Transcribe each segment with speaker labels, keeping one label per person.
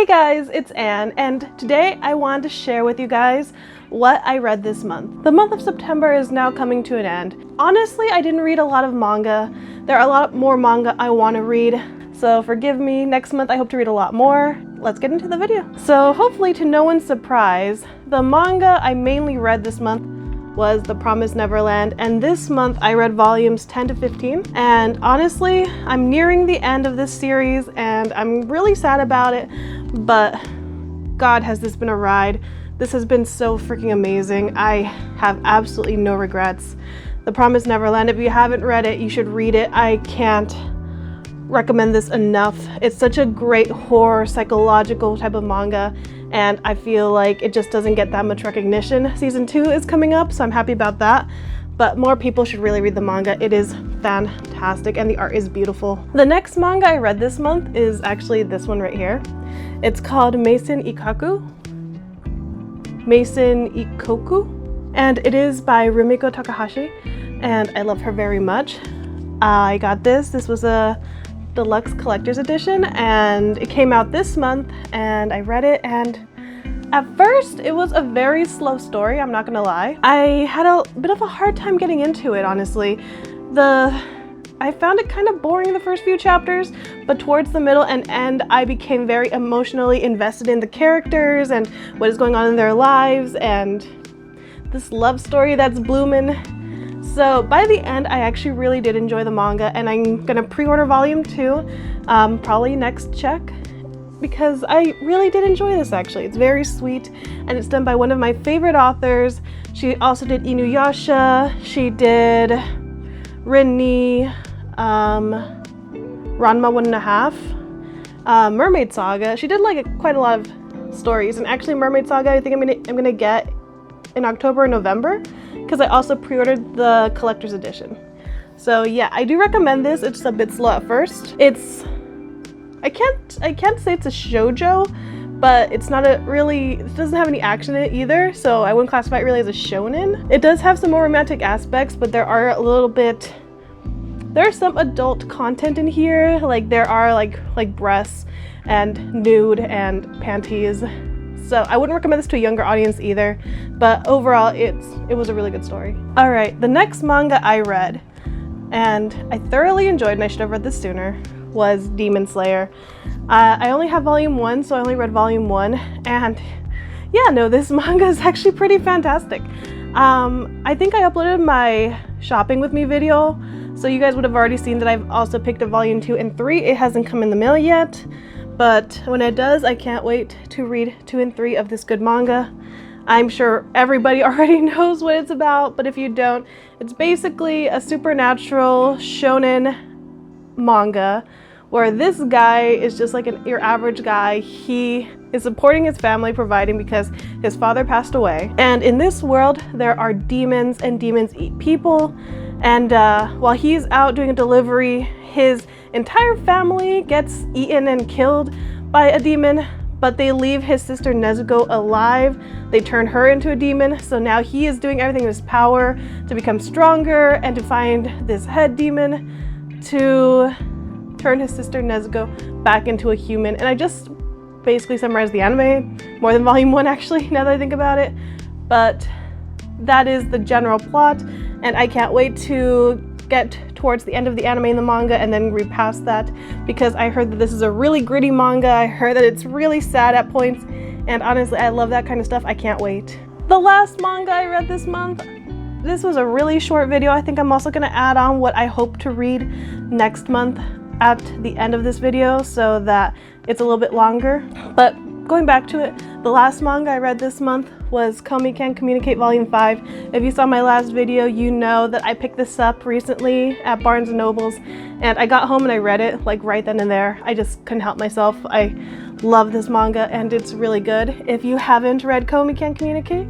Speaker 1: Hey guys, it's Anne, and today I wanted to share with you guys what I read this month. The month of September is now coming to an end. Honestly, I didn't read a lot of manga. There are a lot more manga I want to read, so forgive me. Next month I hope to read a lot more. Let's get into the video. So hopefully to no one's surprise, the manga I mainly read this month was The Promised Neverland, and this month I read volumes 10 to 15. And honestly, I'm nearing the end of this series and I'm really sad about it, but God, has this been a ride. This has been so freaking amazing. I have absolutely no regrets. The Promised Neverland, if you haven't read it, you should read it. I can't recommend this enough. It's such a great horror, psychological type of manga, and I feel like it just doesn't get that much recognition. Season 2 is coming up, so I'm happy about that, but more people should really read the manga. It is fantastic and the art is beautiful. The next manga I read this month is actually this one right here. It's called Mason Ikoku, and it is by Rumiko Takahashi, and I love her very much. I got this was a deluxe collector's edition, and it came out this month, and I read it, and at first it was a very slow story, I'm not gonna lie. I had a bit of a hard time getting into it, honestly. I found it kind of boring the first few chapters, but towards the middle and end I became very emotionally invested in the characters and what is going on in their lives and this love story that's blooming. So by the end, I actually really did enjoy the manga, and I'm gonna pre-order volume 2, probably next check, because I really did enjoy this actually. It's very sweet, and it's done by one of my favorite authors. She also did Inuyasha, she did Rinni, Ranma 1.5, Mermaid Saga. She did like quite a lot of stories, and actually Mermaid Saga I think I'm gonna get in October or November, because I also pre-ordered the collector's edition. So yeah, I do recommend this. It's a bit slow at first. I can't say it's a shoujo, but it doesn't have any action in it either, so I wouldn't classify it really as a shonen. It does have some more romantic aspects, but there's some adult content in here. Like there are like breasts and nude and panties. So I wouldn't recommend this to a younger audience either, but overall it was a really good story. All right, the next manga I read, and I thoroughly enjoyed, and I should have read this sooner, was Demon Slayer. I only have volume 1, so I only read volume 1, and yeah, no, this manga is actually pretty fantastic. I think I uploaded my shopping with me video, so you guys would have already seen that I've also picked up volume 2 and 3. It hasn't come in the mail yet, but when it does, I can't wait to read 2 and 3 of this good manga. I'm sure everybody already knows what it's about, but if you don't, it's basically a supernatural shonen manga where this guy is just like your average guy. He is supporting his family, providing, because his father passed away. And in this world, there are demons, and demons eat people. And while he's out doing a delivery, his entire family gets eaten and killed by a demon, but they leave his sister Nezuko alive. They turn her into a demon, so now he is doing everything in his power to become stronger and to find this head demon to turn his sister Nezuko back into a human. And I just basically summarized the anime, more than volume 1 actually, now that I think about it. But that is the general plot, and I can't wait to get towards the end of the anime and the manga and then read past that, because I heard that this is a really gritty manga. I heard that it's really sad at points, and honestly I love that kind of stuff. I can't wait. The last manga I read this month, this was a really short video. I think I'm also going to add on what I hope to read next month at the end of this video so that it's a little bit longer. But going back to it, the last manga I read this month was Komi Can Communicate Volume 5. If you saw my last video, you know that I picked this up recently at Barnes & Noble's, and I got home and I read it like right then and there. I just couldn't help myself. I love this manga and it's really good. If you haven't read Komi Can Communicate,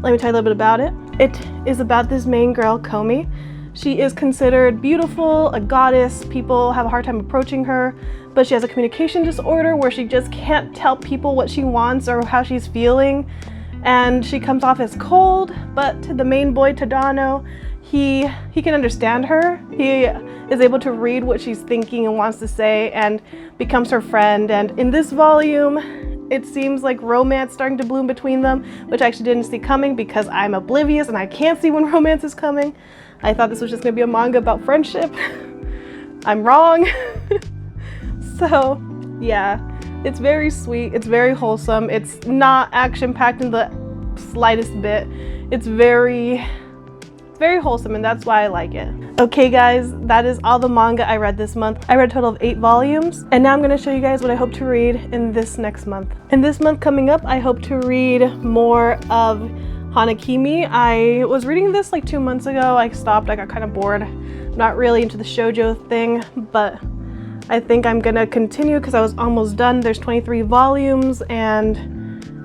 Speaker 1: let me tell you a little bit about it. It is about this main girl, Komi. She is considered beautiful, a goddess. People have a hard time approaching her, but she has a communication disorder where she just can't tell people what she wants or how she's feeling. And she comes off as cold, but the main boy, Tadano, he can understand her. He is able to read what she's thinking and wants to say and becomes her friend. And in this volume, it seems like romance starting to bloom between them, which I actually didn't see coming because I'm oblivious and I can't see when romance is coming. I thought this was just gonna be a manga about friendship. I'm wrong. So yeah, it's very sweet, it's very wholesome, it's not action-packed in the slightest bit. It's very wholesome, and that's why I like it. Okay guys, that is all the manga I read this month. I read a total of 8 volumes, and now I'm going to show you guys what I hope to read in this next month. In this month coming up, I hope to read more of Hanakimi. I was reading this like 2 months ago. I stopped, I got kind of bored. I'm not really into the shoujo thing, but I think I'm gonna continue because I was almost done. There's 23 volumes, and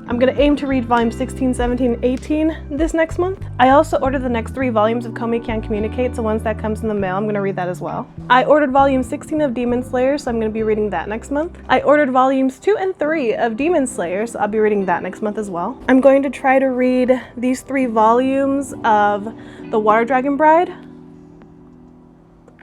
Speaker 1: I'm gonna aim to read volume 16, 17, and 18 this next month. I also ordered the next 3 volumes of Komi Can Communicate, so once that comes in the mail, I'm gonna read that as well. I ordered volume 16 of Demon Slayer, so I'm gonna be reading that next month. I ordered volumes 2 and 3 of Demon Slayer, so I'll be reading that next month as well. I'm going to try to read these 3 volumes of The Water Dragon Bride.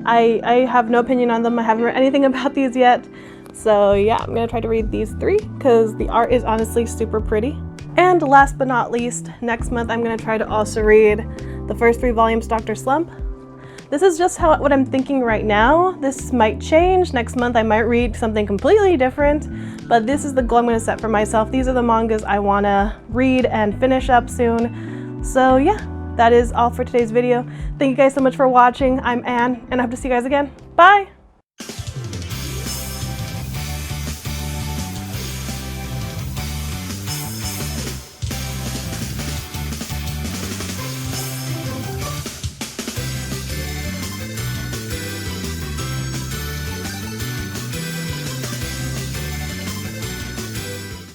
Speaker 1: I have no opinion on them. I haven't read anything about these yet. So yeah, I'm gonna try to read these 3 because the art is honestly super pretty. And last but not least, next month I'm gonna try to also read the first 3 volumes Dr. Slump. This is just what I'm thinking right now. This might change. Next month I might read something completely different, but this is the goal I'm gonna set for myself. These are the mangas I wanna read and finish up soon. So yeah, that is all for today's video. Thank you guys so much for watching. I'm Anne, and I hope to see you guys again. Bye!